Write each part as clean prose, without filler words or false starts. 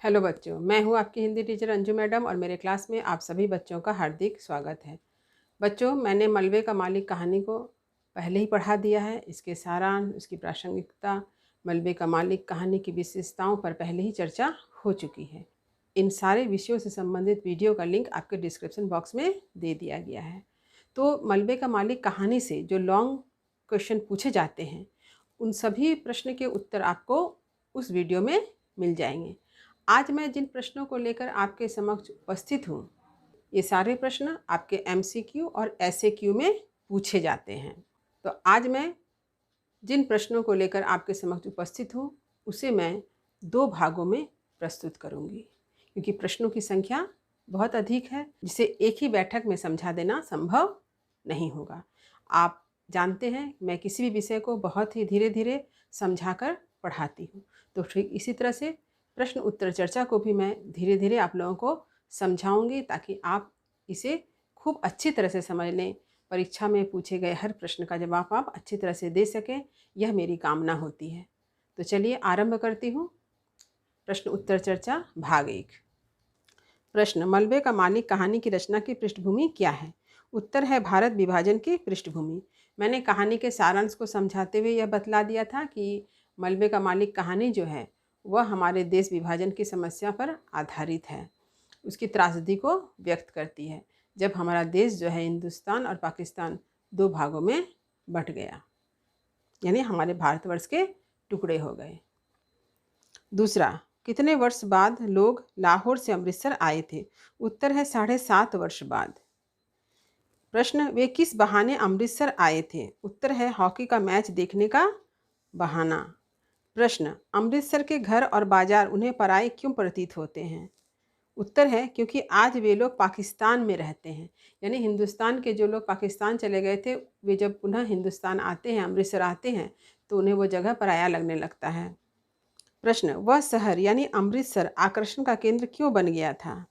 Hello बच्चों, मैं हूं आपकी हिंदी टीचर अंजू मैडम और मेरे क्लास में आप सभी बच्चों का हार्दिक स्वागत है। बच्चों, मैंने मलबे का मालिक कहानी को पहले ही पढ़ा दिया है। इसके सारांश, उसकी प्रासंगिकता, मलबे का मालिक कहानी की विशेषताओं पर पहले ही चर्चा हो चुकी है। इन सारे विषयों से संबंधित वीडियो का लिंक आपके डिस्क्रिप्शन बॉक्स में दे दिया गया है। तो मलबे का मालिक कहानी से जो लॉन्ग क्वेश्चन पूछे जाते हैं, उन सभी प्रश्न के उत्तर आपको उस वीडियो में मिल जाएंगे। आज मैं जिन प्रश्नों को लेकर आपके समक्ष उपस्थित हूँ, ये सारे प्रश्न आपके एमसीक्यू और एसएक्यू में पूछे जाते हैं। तो आज मैं जिन प्रश्नों को लेकर आपके समक्ष उपस्थित हूँ, उसे मैं 2 भागों में प्रस्तुत करूँगी, क्योंकि प्रश्नों की संख्या बहुत अधिक है, जिसे एक ही बैठक में समझा देना संभव नहीं होगा। आप जानते हैं, मैं किसी भी विषय को बहुत ही धीरे धीरे समझाकर पढ़ाती हूँ, तो ठीक इसी तरह से प्रश्न उत्तर चर्चा को भी मैं धीरे धीरे आप लोगों को समझाऊंगी, ताकि आप इसे खूब अच्छी तरह से समझ लें। परीक्षा में पूछे गए हर प्रश्न का जवाब आप अच्छी तरह से दे सकें, यह मेरी कामना होती है। तो चलिए आरंभ करती हूँ। प्रश्न उत्तर चर्चा भाग 1। प्रश्न: मलबे का मालिक कहानी की रचना की पृष्ठभूमि क्या है? उत्तर है भारत विभाजन की पृष्ठभूमि। मैंने कहानी के सारांश को समझाते हुए यह बतला दिया था कि मलबे का मालिक कहानी जो है वह हमारे देश विभाजन की समस्या पर आधारित है। उसकी त्रासदी को व्यक्त करती है, जब हमारा देश जो है हिंदुस्तान और पाकिस्तान 2 भागों में बंट गया, यानी हमारे भारतवर्ष के टुकड़े हो गए। दूसरा, कितने वर्ष बाद लोग लाहौर से अमृतसर आए थे? उत्तर है 7.5 वर्ष बाद। प्रश्न: वे किस बहाने अमृतसर आए थे? उत्तर है हॉकी का मैच देखने का बहाना। प्रश्न: अमृतसर के घर और बाजार उन्हें पराए क्यों प्रतीत होते हैं? उत्तर है क्योंकि आज वे लोग पाकिस्तान में रहते हैं। यानी हिंदुस्तान के जो लोग पाकिस्तान चले गए थे, वे जब पुनः हिंदुस्तान आते हैं, अमृतसर आते हैं, तो उन्हें वो जगह पराया लगने लगता है। प्रश्न: वह शहर यानी अमृतसर आकर्षण का केंद्र क्यों बन गया था?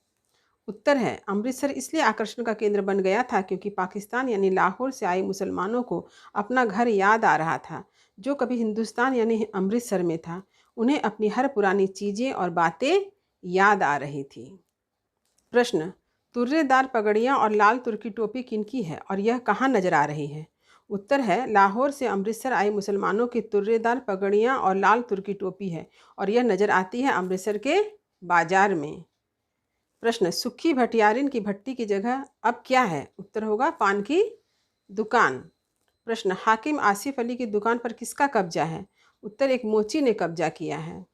उत्तर है अमृतसर इसलिए आकर्षण का केंद्र बन गया था क्योंकि पाकिस्तान यानी लाहौर से आए मुसलमानों को अपना घर याद आ रहा था, जो कभी हिंदुस्तान यानी अमृतसर में था। उन्हें अपनी हर पुरानी चीज़ें और बातें याद आ रही थी। प्रश्न: तुर्रेदार पगड़ियाँ और लाल तुर्की टोपी किनकी है और यह कहाँ नजर आ रही है? उत्तर है लाहौर से अमृतसर आए मुसलमानों की तुर्रेदार पगड़ियाँ और लाल तुर्की टोपी है, और यह नजर आती है अमृतसर के बाजार में। प्रश्न: सुखी भटियारिन की भट्टी की जगह अब क्या है? उत्तर होगा पान की दुकान। प्रश्न: हाकिम आसिफ अली की दुकान पर किसका कब्जा है? उत्तर एक मोची ने कब्जा किया है।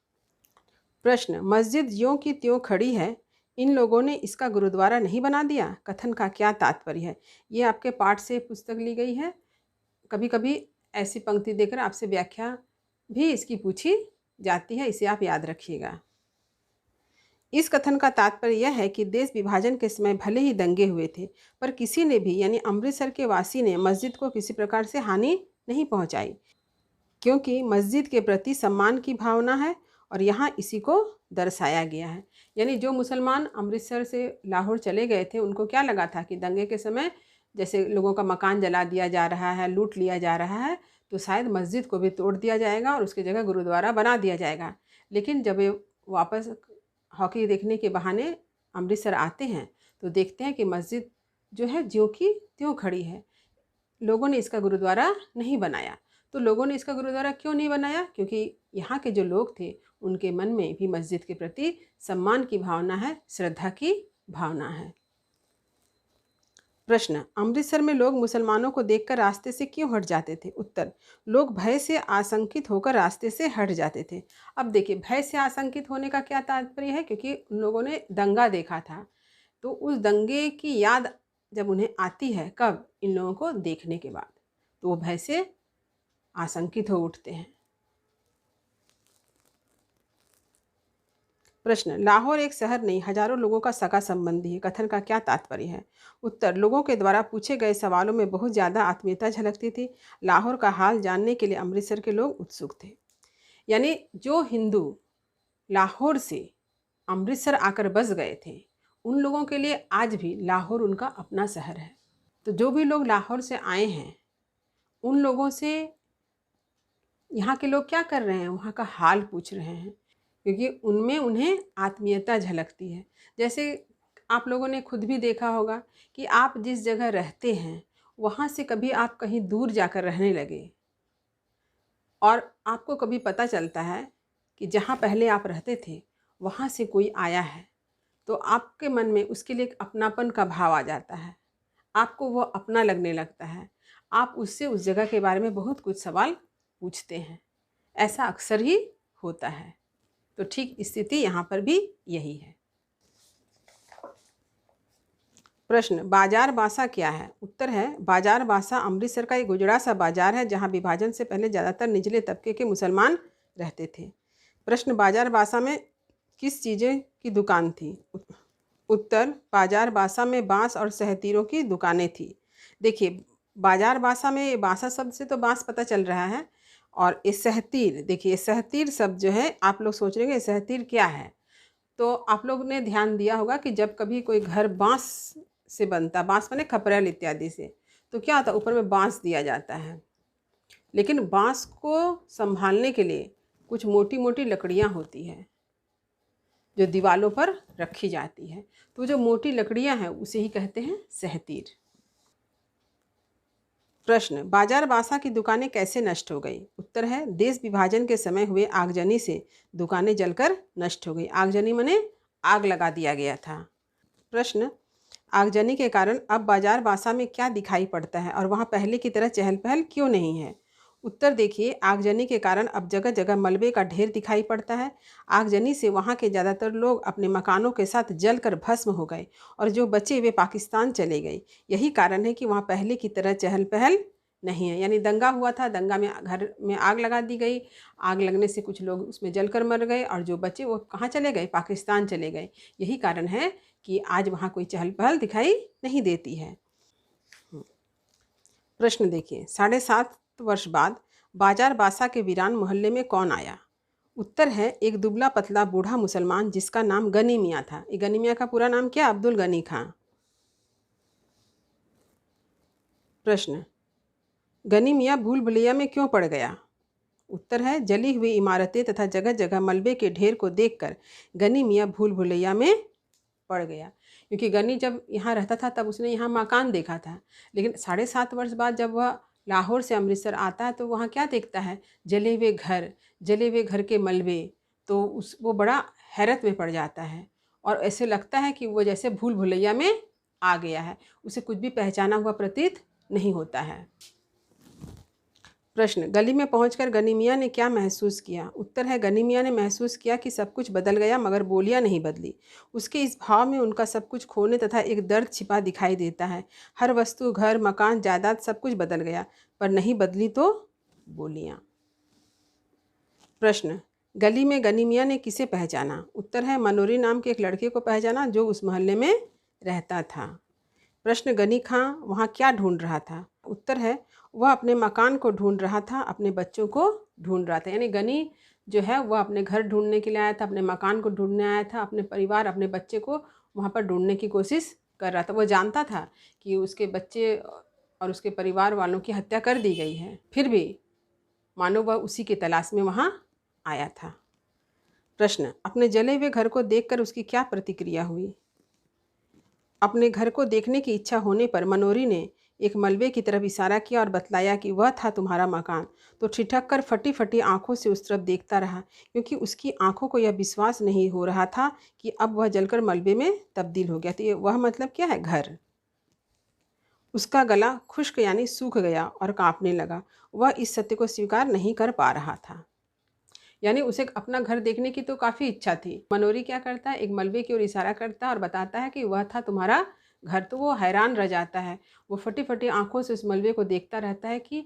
प्रश्न: मस्जिद ज्यों की त्यों खड़ी है, इन लोगों ने इसका गुरुद्वारा नहीं बना दिया, कथन का क्या तात्पर्य है? ये आपके पाठ से पुस्तक ली गई है। कभी कभी ऐसी पंक्ति देकर आपसे व्याख्या भी इसकी पूछी जाती है, इसे आप याद रखिएगा। इस कथन का तात्पर्य यह है कि देश विभाजन के समय भले ही दंगे हुए थे, पर किसी ने भी यानी अमृतसर के वासी ने मस्जिद को किसी प्रकार से हानि नहीं पहुंचाई, क्योंकि मस्जिद के प्रति सम्मान की भावना है, और यहाँ इसी को दर्शाया गया है। यानी जो मुसलमान अमृतसर से लाहौर चले गए थे, उनको क्या लगा था कि दंगे के समय जैसे लोगों का मकान जला दिया जा रहा है, लूट लिया जा रहा है, तो शायद मस्जिद को भी तोड़ दिया जाएगा और उसकी जगह गुरुद्वारा बना दिया जाएगा। लेकिन जब वे वापस हॉकी देखने के बहाने अमृतसर आते हैं, तो देखते हैं कि मस्जिद जो है ज्यों की त्यों खड़ी है। लोगों ने इसका गुरुद्वारा नहीं बनाया। तो लोगों ने इसका गुरुद्वारा क्यों नहीं बनाया? क्योंकि यहाँ के जो लोग थे, उनके मन में भी मस्जिद के प्रति सम्मान की भावना है, श्रद्धा की भावना है। प्रश्न: अमृतसर में लोग मुसलमानों को देखकर रास्ते से क्यों हट जाते थे? उत्तर: लोग भय से आशंकित होकर रास्ते से हट जाते थे। अब देखिए, भय से आशंकित होने का क्या तात्पर्य है? क्योंकि उन लोगों ने दंगा देखा था, तो उस दंगे की याद जब उन्हें आती है, कब? इन लोगों को देखने के बाद, तो वो भय से आशंकित हो उठते हैं। प्रश्न: लाहौर एक शहर नहीं, हजारों लोगों का सगा संबंधी है, कथन का क्या तात्पर्य है? उत्तर: लोगों के द्वारा पूछे गए सवालों में बहुत ज़्यादा आत्मीयता झलकती थी। लाहौर का हाल जानने के लिए अमृतसर के लोग उत्सुक थे। यानी जो हिंदू लाहौर से अमृतसर आकर बस गए थे, उन लोगों के लिए आज भी लाहौर उनका अपना शहर है। तो जो भी लोग लाहौर से आए हैं, उन लोगों से यहाँ के लोग क्या कर रहे हैं? वहाँ का हाल पूछ रहे हैं, क्योंकि उनमें उन्हें आत्मीयता झलकती है। जैसे आप लोगों ने खुद भी देखा होगा कि आप जिस जगह रहते हैं वहाँ से कभी आप कहीं दूर जाकर रहने लगे और आपको कभी पता चलता है कि जहाँ पहले आप रहते थे वहाँ से कोई आया है, तो आपके मन में उसके लिए एक अपनापन का भाव आ जाता है। आपको वो अपना लगने लगता है। आप उससे उस जगह के बारे में बहुत कुछ सवाल पूछते हैं। ऐसा अक्सर ही होता है। तो ठीक स्थिति यहाँ पर भी यही है। प्रश्न, बाजार बासा क्या है? उत्तर है, बाजार बासा अमृतसर का एक उजड़ा सा बाजार है जहाँ विभाजन से पहले ज़्यादातर निचले तबके के मुसलमान रहते थे। प्रश्न, बाजार बासा में किस चीज़ें की दुकान थी? उत्तर, बाजार बासा में बांस और सहतीरों की दुकानें थी। देखिए, बाजार बासा में बासा शब्द से तो बांस पता चल रहा है, और ये सहतीर, देखिए सहतीर शब्द जो है आप लोग सोच रहे हैं सहतीर क्या है। तो आप लोग ने ध्यान दिया होगा कि जब कभी कोई घर बांस से बनता, बांस माने खपरेल इत्यादि से, तो क्या होता, ऊपर में बांस दिया जाता है। लेकिन बांस को संभालने के लिए कुछ मोटी मोटी लकड़ियाँ होती है जो दीवालों पर रखी जाती है। तो जो मोटी लकड़ियाँ हैं उसे ही कहते हैं सहतीर। प्रश्न, बाजार बासा की दुकानें कैसे नष्ट हो गई? उत्तर है, देश विभाजन के समय हुए आगजनी से दुकानें जलकर नष्ट हो गई। आगजनी माने आग लगा दिया गया था। प्रश्न, आगजनी के कारण अब बाजार बासा में क्या दिखाई पड़ता है और वहाँ पहले की तरह चहल पहल क्यों नहीं है? उत्तर देखिए, आगजनी के कारण अब जगह जगह मलबे का ढेर दिखाई पड़ता है। आगजनी से वहाँ के ज़्यादातर लोग अपने मकानों के साथ जलकर भस्म हो गए और जो बचे वे पाकिस्तान चले गए। यही कारण है कि वहाँ पहले की तरह चहल पहल नहीं है। यानी दंगा हुआ था, दंगा में घर में आग लगा दी गई, आग लगने से कुछ लोग उसमें जलकर मर गए और जो बचे वो कहाँ चले गए? पाकिस्तान चले गए। यही कारण है कि आज वहाँ कोई चहल पहल दिखाई नहीं देती है। प्रश्न देखिए, 7.5 वर्ष बाद बाजार बासा के वीरान मोहल्ले में कौन आया? उत्तर है, एक दुबला पतला बूढ़ा मुसलमान जिसका नाम गनी मियाँ था। ये गनी मियाँ का पूरा नाम क्या? अब्दुल गनी खां। प्रश्न, गनी मियाँ भूल भुलैया में क्यों पड़ गया? उत्तर है, जली हुई इमारतें तथा जगह जगह मलबे के ढेर को देखकर गनी मियाँ भूल भुलैया में पड़ गया। क्योंकि गनी जब यहाँ रहता था तब उसने यहाँ मकान देखा था, लेकिन 7.5 वर्ष बाद जब वह लाहौर से अमृतसर आता है तो वहाँ क्या देखता है? जले हुए घर के मलबे। तो वो बड़ा हैरत में पड़ जाता है और ऐसे लगता है कि वो जैसे भूल भुलैया में आ गया है। उसे कुछ भी पहचाना हुआ प्रतीत नहीं होता है। प्रश्न, गली में पहुंचकर गनी मियाँ ने क्या महसूस किया? उत्तर है, गनी मियाँ ने महसूस किया कि सब कुछ बदल गया मगर बोलियां नहीं बदली। उसके इस भाव में उनका सब कुछ खोने तथा एक दर्द छिपा दिखाई देता है। हर वस्तु, घर, मकान, जायदाद सब कुछ बदल गया पर नहीं बदली तो बोलियां। प्रश्न, गली में गनी मियाँ ने किसे पहचाना? उत्तर है, मनोरी नाम के एक लड़के को पहचाना जो उस मोहल्ले में रहता था। प्रश्न, गनी खां वहाँ क्या ढूंढ रहा था? उत्तर है, वह अपने मकान को ढूंढ रहा था, अपने बच्चों को ढूंढ रहा था। यानी गनी जो है वह अपने घर ढूंढने के लिए आया था, अपने मकान को ढूंढने आया था, अपने परिवार, अपने बच्चे को वहाँ पर ढूंढने की कोशिश कर रहा था। वह जानता था कि उसके बच्चे और उसके परिवार वालों की हत्या कर दी गई है, फिर भी मानो वह उसी की तलाश में वहाँ आया था। प्रश्न, अपने जले हुए घर को देखकर उसकी क्या प्रतिक्रिया हुई? अपने घर को देखने की इच्छा होने पर मनोरी ने एक मलबे की तरफ इशारा किया और बतलाया कि वह था तुम्हारा मकान। तो ठिठक कर फटी फटी आंखों से उस तरफ देखता रहा, क्योंकि उसकी आंखों को यह विश्वास नहीं हो रहा था कि अब वह जलकर मलबे में तब्दील हो गया। तो ये वह मतलब क्या है? घर। उसका गला खुश्क यानी सूख गया और कांपने लगा। वह इस सत्य को स्वीकार नहीं कर पा रहा था। यानी उसे अपना घर देखने की तो काफ़ी इच्छा थी। मनोरी क्या करता है, एक मलबे की ओर इशारा करता है और बताता है कि वह था तुम्हारा घर। तो वो हैरान रह जाता है, वो फटी फटी आंखों से उस मलबे को देखता रहता है कि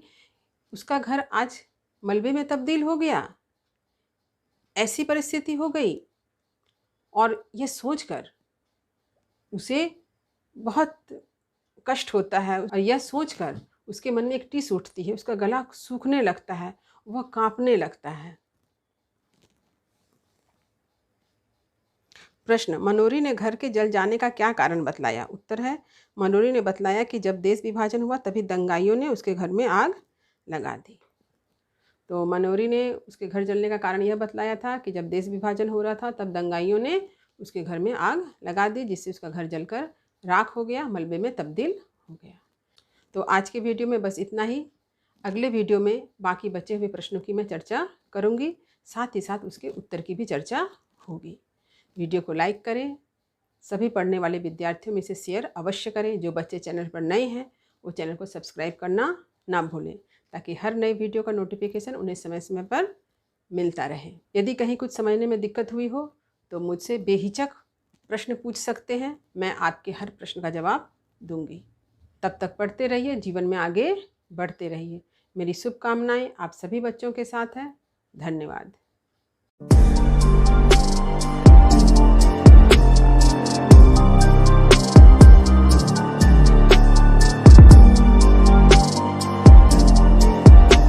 उसका घर आज मलबे में तब्दील हो गया, ऐसी परिस्थिति हो गई। और ये सोचकर उसे बहुत कष्ट होता है और यह सोचकर उसके मन में एक टीस उठती है, उसका गला सूखने लगता है, वह कांपने लगता है। प्रश्न, मनोरी ने घर के जल जाने का क्या कारण बतलाया? उत्तर है, मनोरी ने बतलाया कि जब देश विभाजन हुआ तभी दंगाइयों ने उसके घर में आग लगा दी। तो मनोरी ने उसके घर जलने का कारण यह बतलाया था कि जब देश विभाजन हो रहा था तब दंगाइयों ने उसके घर में आग लगा दी, जिससे उसका घर जलकर राख हो गया, मलबे में तब्दील हो गया। तो आज के वीडियो में बस इतना ही। अगले वीडियो में बाकी बचे हुए प्रश्नों की मैं चर्चा करूँगी, साथ ही साथ उसके उत्तर की भी चर्चा होगी। वीडियो को लाइक करें, सभी पढ़ने वाले विद्यार्थियों में इसे शेयर अवश्य करें। जो बच्चे चैनल पर नए हैं वो चैनल को सब्सक्राइब करना ना भूलें, ताकि हर नए वीडियो का नोटिफिकेशन उन्हें समय समय पर मिलता रहे। यदि कहीं कुछ समझने में दिक्कत हुई हो तो मुझसे बेहिचक प्रश्न पूछ सकते हैं, मैं आपके हर प्रश्न का जवाब दूंगी। तब तक पढ़ते रहिए, जीवन में आगे बढ़ते रहिए। मेरी शुभकामनाएं आप सभी बच्चों के साथ है। धन्यवाद।